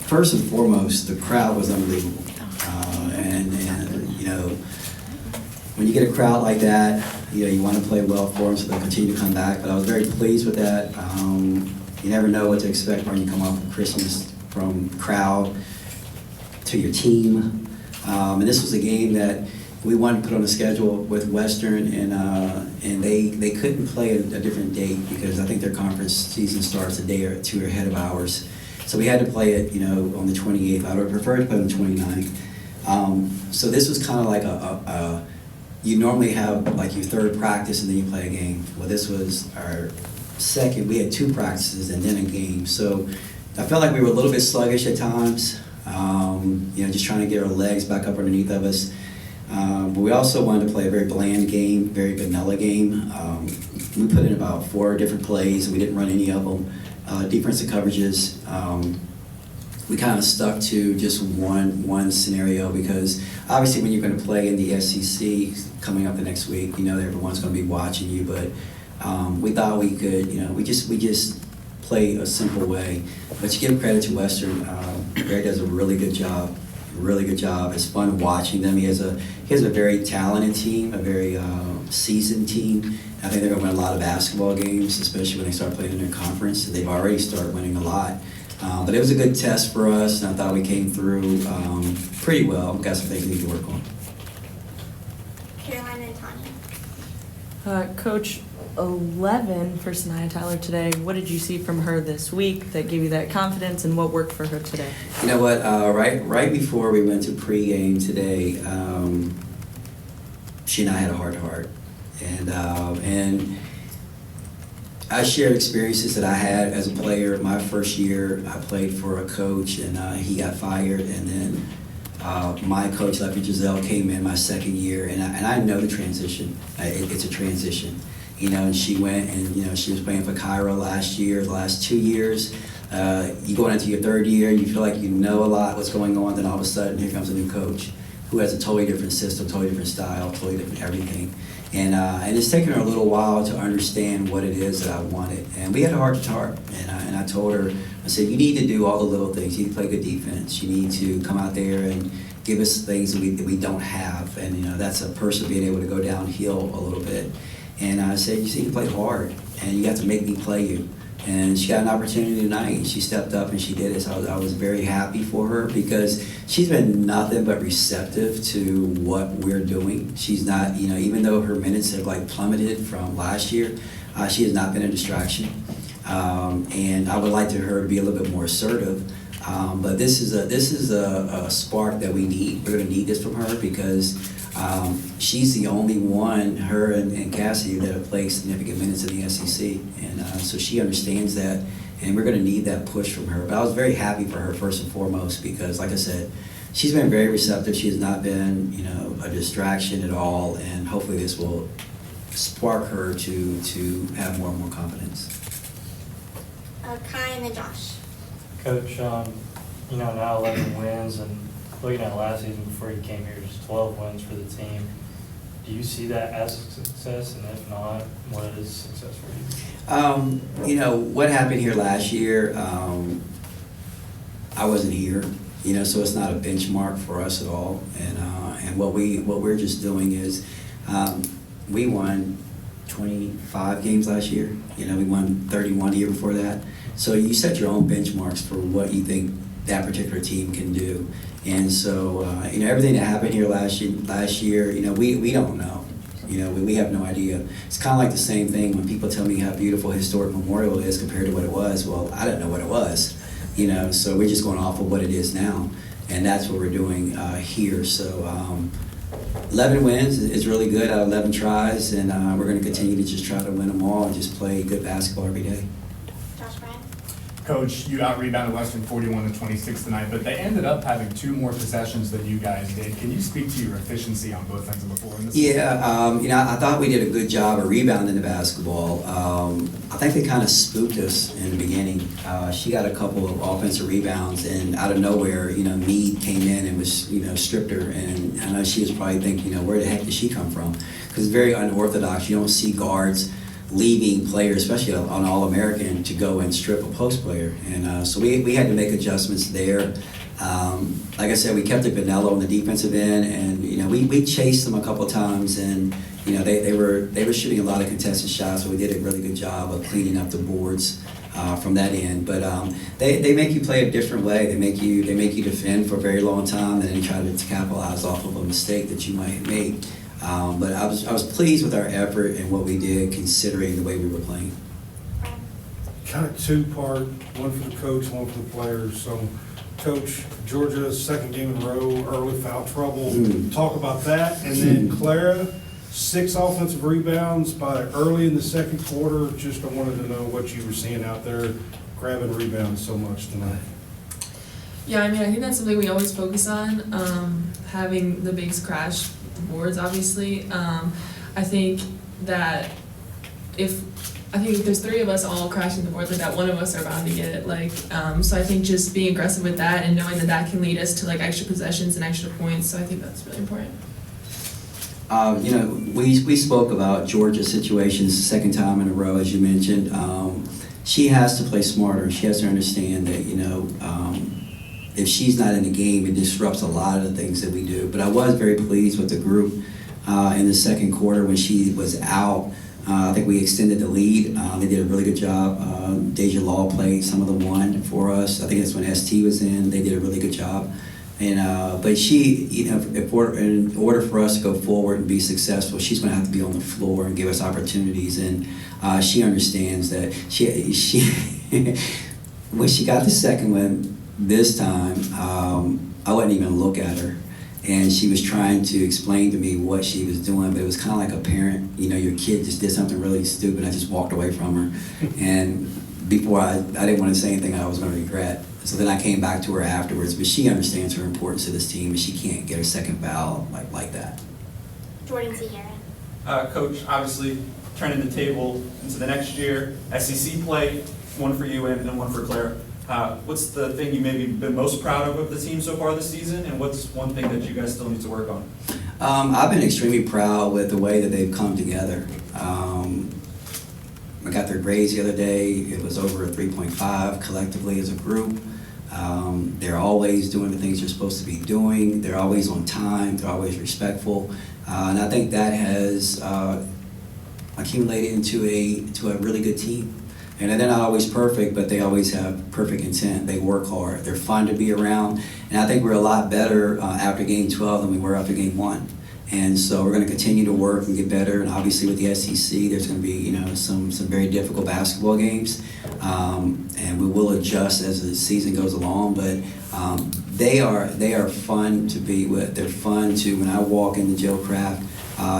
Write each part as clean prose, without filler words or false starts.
First and foremost, the crowd was unbelievable. And you know, when you get a crowd like that, you know, you want to play well for them so they'll continue to come back. But I was very pleased with that. You never know what to expect when you come off of Christmas, from crowd to your team. And this was a game that we wanted to put on the schedule with Western, and they couldn't play a different date because I think their conference season starts a day or two ahead of ours. So we had to play it, you know, on the 28th. I would have preferred to play on the 29th. So this was kind of like you normally have like your third practice and then you play a game. Well, this was our second. We had two practices and then a game. So I felt like we were a little bit sluggish at times, you know, just trying to get our legs back up underneath of us. But we also wanted to play a very bland game, very vanilla game. We put in about 4 different plays, and we didn't run any of them. Defensive coverages, we kind of stuck to just one scenario because obviously when you're going to play in the SEC coming up the next week, you know that everyone's going to be watching you. But we thought we could, you know, we just play a simple way. But you give credit to Western. Greg does a really good job. Really good job. It's fun watching them. He has a very talented team, a very seasoned team. I think they're going to win a lot of basketball games, especially when they start playing in their conference. They've already started winning a lot. But it was a good test for us, and I thought we came through pretty well. Got some things we need to work on. Carolina and Tanya. Coach, 11 for Sanaya Tyler today. What did you see from her this week that gave you that confidence, and what worked for her today? You know what? Right before we went to pregame today, she and I had a heart-to-heart, and I shared experiences that I had as a player. My first year, I played for a coach, and he got fired, and then my coach, Lefty Giselle, came in my second year, and I know the transition. It's a transition. You know, and she went and, you know, she was playing for Cairo last year, the last 2 years. You go into your third year, you feel like you know a lot what's going on, then all of a sudden here comes a new coach who has a totally different system, totally different style, totally different everything. And it's taken her a little while to understand what it is that I wanted. And we had a heart-to-heart, and I told her, I said, you need to do all the little things. You need to play good defense. You need to come out there and give us things that we don't have. And, you know, that's a person being able to go downhill a little bit. And I said, you see, you play hard, and you have to make me play you. And she got an opportunity tonight, and she stepped up and she did it. So I was very happy for her because she's been nothing but receptive to what we're doing. She's not, you know, even though her minutes have like plummeted from last year, she has not been a distraction. And I would like her to be a little bit more assertive. But this is a spark that we need. We're going to need this from her because she's the only one, her and Cassie, that have played significant minutes in the SEC. And so she understands that, and we're going to need that push from her. But I was very happy for her, first and foremost, because, like I said, she's been very receptive. She has not been, you know, a distraction at all, and hopefully this will spark her to have more and more confidence. Kai and then Josh. Coach, you know, now 11 wins, and looking at last season before you came here, just 12 wins for the team. Do you see that as a success? And if not, what is success for you? You know, what happened here last year, I wasn't here, you know, so it's not a benchmark for us at all. And what we're just doing is we won 25 games last year. You know, we won 31 the year before that. So you set your own benchmarks for what you think that particular team can do. And so, you know, everything that happened here last year, you know, we don't know. You know, we have no idea. It's kind of like the same thing when people tell me how beautiful historic Memorial is compared to what it was. Well, I didn't know what it was, you know, so we're just going off of what it is now. And that's what we're doing here. So 11 wins is really good out of 11 tries, and we're going to continue to just try to win them all and just play good basketball every day. Josh Bryant. Coach, you out-rebounded Western 41-26 tonight, but they ended up having 2 more possessions than you guys did. Can you speak to your efficiency on both ends of the floor in this? Yeah, you know, I thought we did a good job of rebounding the basketball. I think they kind of spooked us in the beginning. She got a couple of offensive rebounds, and out of nowhere, you know, Meade came in and was, you know, stripped her. And I know she was probably thinking, you know, where the heck did she come from? Because it's very unorthodox. You don't see guards leaving players, especially on All-American, to go and strip a post player. And so we had to make adjustments there. Like I said, we kept it vanilla on the defensive end, and we chased them a couple times, and they were shooting a lot of contested shots, so we did a really good job of cleaning up the boards from that end. But they make you play a different way. They make you defend for a very long time, and then try to capitalize off of a mistake that you might make. But I was pleased with our effort and what we did, considering the way we were playing. Kind of two-part, one for the coach, one for the players. So, Coach, Georgia's second game in a row, early foul trouble. Talk about that. And then Clara, 6 offensive rebounds by early in the second quarter. Just I wanted to know what you were seeing out there, grabbing rebounds so much tonight. Yeah, I mean, I think that's something we always focus on, having the bigs crash the boards, obviously. I think that if there's 3 of us all crashing the boards like that, one of us are bound to get it. So I think just being aggressive with that and knowing that can lead us to extra possessions and extra points. So I think that's really important. We spoke about Georgia's situation. This is the second time in a row, as you mentioned. She has to play smarter. She has to understand that, if she's not in the game, it disrupts a lot of the things that we do. But I was very pleased with the group in the second quarter when she was out. I think we extended the lead. They did a really good job. Deja Law played some of the one for us. I think that's when ST was in. They did a really good job. And but she, in order for us to go forward and be successful, she's going to have to be on the floor and give us opportunities. And she understands that. She when she got the second one this time, I wouldn't even look at her. And she was trying to explain to me what she was doing, but it was kind of like a parent, your kid just did something really stupid. I just walked away from her. And before I didn't want to say anything I was going to regret. So then I came back to her afterwards, but she understands her importance to this team, and she can't get her second foul like that. Jordan Sierra. Coach, obviously turning the table into the next year, SEC play, one for you and one for Clara. What's the thing you maybe been most proud of the team so far this season, and what's one thing that you guys still need to work on? I've been extremely proud with the way that they've come together. I got their grades the other day. It was over a 3.5 collectively as a group. They're always doing the things they're supposed to be doing. They're always on time. They're always respectful. And I think that has accumulated into a really good team. And they're not always perfect, but they always have perfect intent. They work hard. They're fun to be around. And I think we're a lot better after game 12 than we were after game 1. And so we're going to continue to work and get better. And obviously with the SEC, there's going to be some very difficult basketball games. And we will adjust as the season goes along. But they are fun to be with. They're fun to, when I walk into Joe Craft,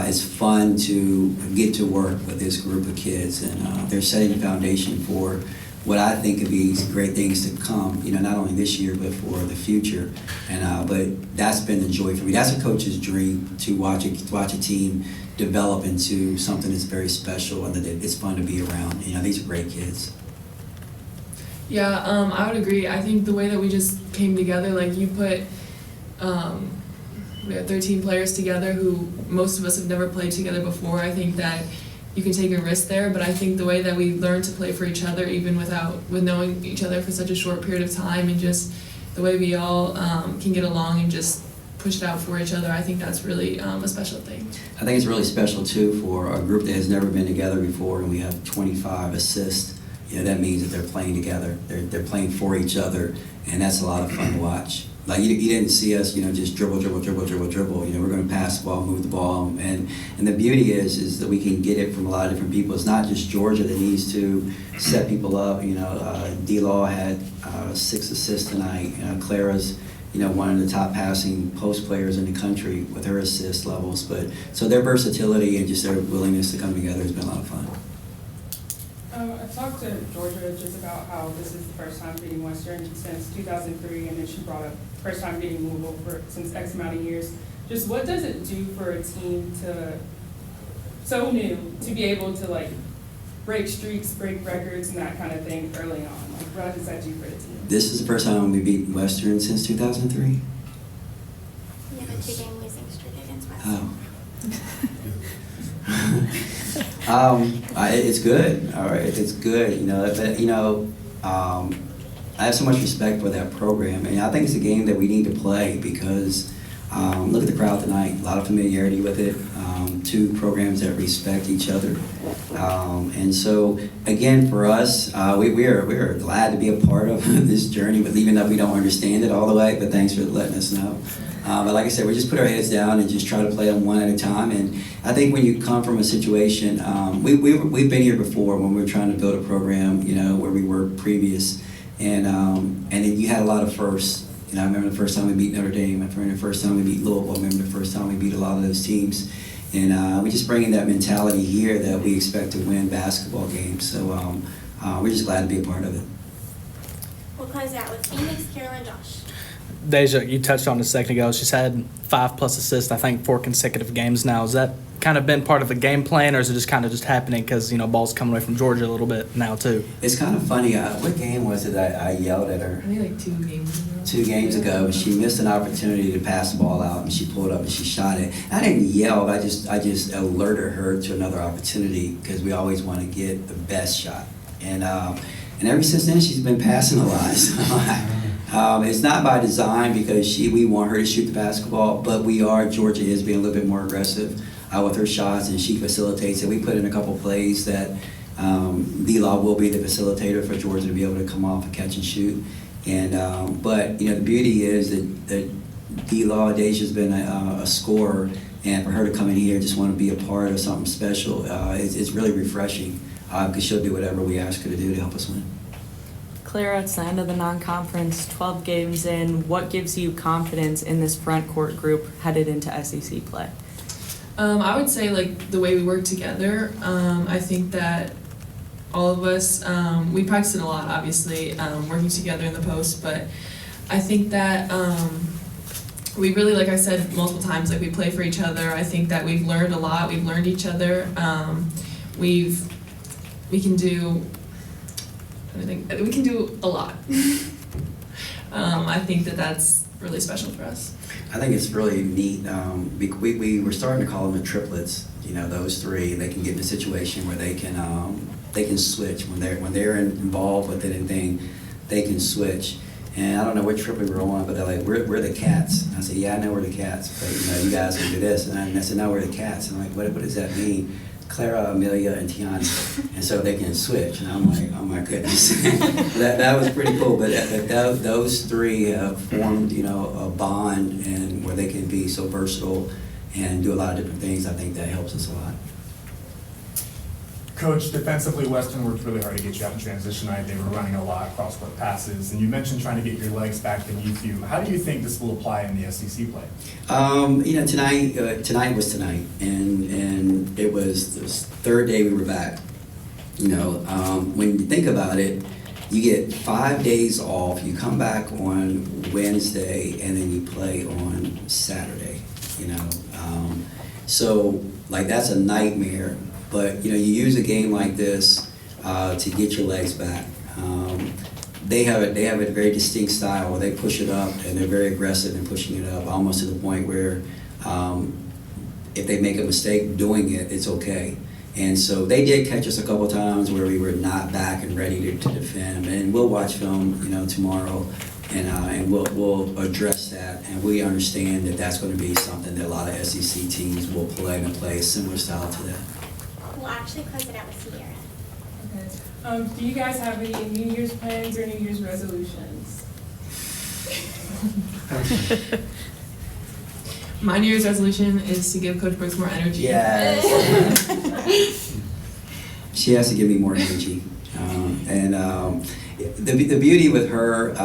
it's fun to get to work with this group of kids, and they're setting the foundation for what I think could be great things to come, not only this year, but for the future. And but that's been the joy for me. That's a coach's dream, to watch a team develop into something that's very special and that it's fun to be around. These are great kids. Yeah, I would agree. I think the way that we just came together, you put, we have 13 players together who most of us have never played together before. I think that you can take a risk there, but I think the way that we learn to play for each other, even with knowing each other for such a short period of time, and just the way we all can get along and just push it out for each other, I think that's really a special thing. I think it's really special too for a group that has never been together before, and we have 25 assists. That means that they're playing together. They're playing for each other, and that's a lot of fun to watch. You didn't see us, just dribble. We're going to pass the ball, move the ball, and the beauty is that we can get it from a lot of different people. It's not just Georgia that needs to set people up. D-Law had 6 assists tonight. Clara's, one of the top passing post players in the country with her assist levels. But so their versatility and just their willingness to come together has been a lot of fun. I talked to Georgia just about how this is the first time beating Western since 2003, and then she brought up first time beating Louisville since X amount of years. Just what does it do for a team so new to be able to break streaks, break records, and that kind of thing early on? What does that do for the team? This is the first time we beat Western since 2003. You have a 2-game losing streak against Western. Oh. It's good. All right, it's good. I have so much respect for that program, and I think it's a game that we need to play because look at the crowd tonight. A lot of familiarity with it. Two programs that respect each other, and so again for us, we are glad to be a part of this journey. But even though we don't understand it all the way, but thanks for letting us know. But like I said, we just put our heads down and just try to play them one at a time. And I think when you come from a situation, we've been here before when we were trying to build a program, where we were previous, and then you had a lot of firsts. I remember the first time we beat Notre Dame. I remember the first time we beat Louisville. I remember the first time we beat a lot of those teams. And we just bring in that mentality here that we expect to win basketball games. So we're just glad to be a part of it. We'll close out with Phoenix, Carol, and Josh. Deja, you touched on it a second ago. She's had 5+ assists, I think, 4 consecutive games now. Has that kind of been part of the game plan, or is it just kind of just happening because, ball's coming away from Georgia a little bit now, too? It's kind of funny. What game was it that I yelled at her? I think like 2 games ago. 2 games ago, she missed an opportunity to pass the ball out, and she pulled up and she shot it. I didn't yell. I just alerted her to another opportunity because we always want to get the best shot. And ever since then, she's been passing a lot. So, it's not by design because we want her to shoot the basketball, but Georgia is being a little bit more aggressive with her shots, and she facilitates it. We put in a couple plays that D-Law will be the facilitator for Georgia to be able to come off and catch and shoot. And but the beauty is that D-Law, Deja's been a scorer, and for her to come in here and just want to be a part of something special, it's really refreshing because she'll do whatever we ask her to do to help us win. Clara, it's the end of the non-conference, 12 games in. What gives you confidence in this front court group headed into SEC play? I would say the way we work together. I think that all of us, we practice it a lot, obviously, working together in the post, but I think that we really, like I said multiple times, we play for each other. I think that we've learned a lot. We've learned each other. We can do a lot. I think that that's really special for us. I think it's really neat. We were starting to call them the triplets. Those 3. They can get in a situation where they can switch when they're involved with anything. They can switch. And I don't know what triplet we were on, but they're like, we're the Cats. And I said, yeah, I know we're the Cats, but you guys can do this. And I said, no, we're the Cats. And I'm like, what does that mean? Clara, Amelia, and Tiana, and so they can switch. And I'm like, oh my goodness, that was pretty cool. But those 3 have formed, a bond, and where they can be so versatile and do a lot of different things. I think that helps us a lot. Coach, defensively, Western worked really hard to get you out in transition tonight. They were running a lot cross-court passes, and you mentioned trying to get your legs back beneath you. How do you think this will apply in the SEC play? Tonight was tonight, and it was the 3rd day we were back. When you think about it, you get 5 days off. You come back on Wednesday, and then you play on Saturday. So that's a nightmare. But you use a game like this to get your legs back. They have a very distinct style where they push it up, and they're very aggressive in pushing it up, almost to the point where if they make a mistake doing it, it's okay. And so they did catch us a couple times where we were not back and ready to defend. And we'll watch film, tomorrow, and we'll address that. And we understand that that's going to be something that a lot of SEC teams will play a similar style to that. We'll actually close it out with Sierra. Okay. Do you guys have any New Year's plans or New Year's resolutions? My New Year's resolution is to give Coach Brooks more energy. Yes. She has to give me more energy. The beauty with her,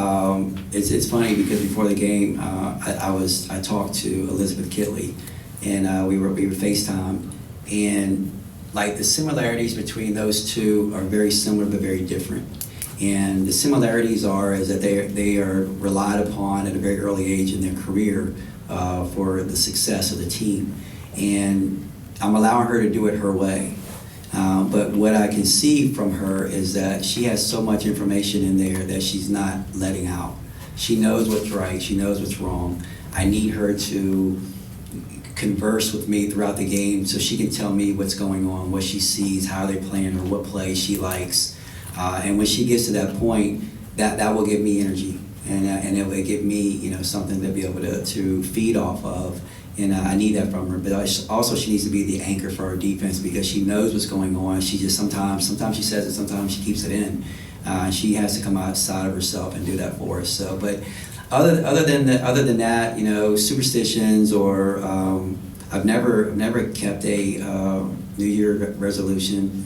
it's funny because before the game, I talked to Elizabeth Kitley, and we were FaceTime, and the similarities between those 2 are very similar but very different. And the similarities is that they are relied upon at a very early age in their career for the success of the team. And I'm allowing her to do it her way. But what I can see from her is that she has so much information in there that she's not letting out. She knows what's right. She knows what's wrong. I need her to converse with me throughout the game so she can tell me what's going on, what she sees, how they're playing, or what play she likes. And when she gets to that point, that will give me energy, and it will give me, something to be able to feed off of. And I need that from her. But also she needs to be the anchor for our defense because she knows what's going on. She just sometimes she says it, sometimes she keeps it in. She has to come outside of herself and do that for us. So, but other than that, superstitions or I've never kept a New Year resolution.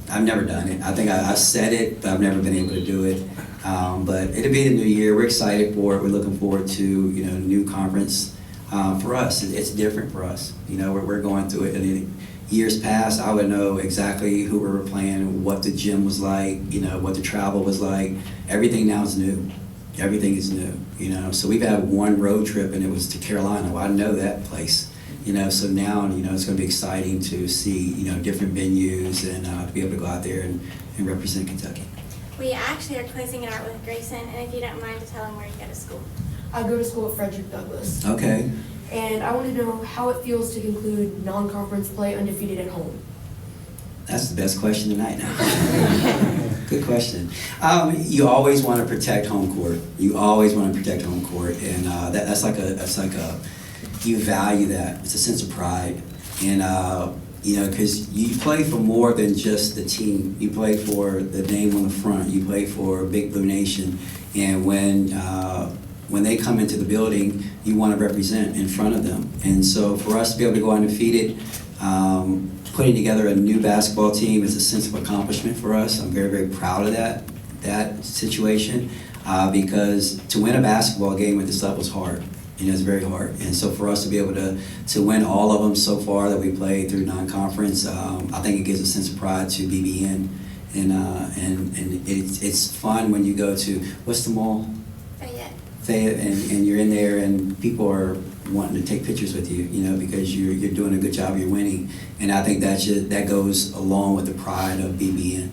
I've never done it. I think I said it, but I've never been able to do it. But it'll be the new year. We're excited for it. We're looking forward to new conference. For us, it's different for us. We're going through it. In years past, I would know exactly who we were playing, what the gym was like, what the travel was like. Everything now is new. Everything is new. So we've had one road trip, and it was to Carolina. Well, I know that place. So now, it's going to be exciting to see, different venues and to be able to go out there and represent Kentucky. We actually are closing it out with Grayson, and if you don't mind to tell him where you go to school. I go to school at Frederick Douglass. Okay. And I want to know how it feels to conclude non-conference play undefeated at home. That's the best question tonight now. Good question. You always want to protect home court. You always want to protect home court, and that's like a you value that. It's a sense of pride, and because you play for more than just the team. You play for the name on the front. You play for Big Blue Nation, and when they come into the building, you want to represent in front of them. And so for us to be able to go undefeated, putting together a new basketball team is a sense of accomplishment for us. I'm very, very proud of that situation because to win a basketball game at this level is hard. It's very hard. And so for us to be able to win all of them so far that we played through non-conference, I think it gives a sense of pride to BBN. And it's fun when you go to, what's the mall? Fayette, and you're in there and people are wanting to take pictures with you, because you're doing a good job, you're winning. And I think that goes along with the pride of BBN.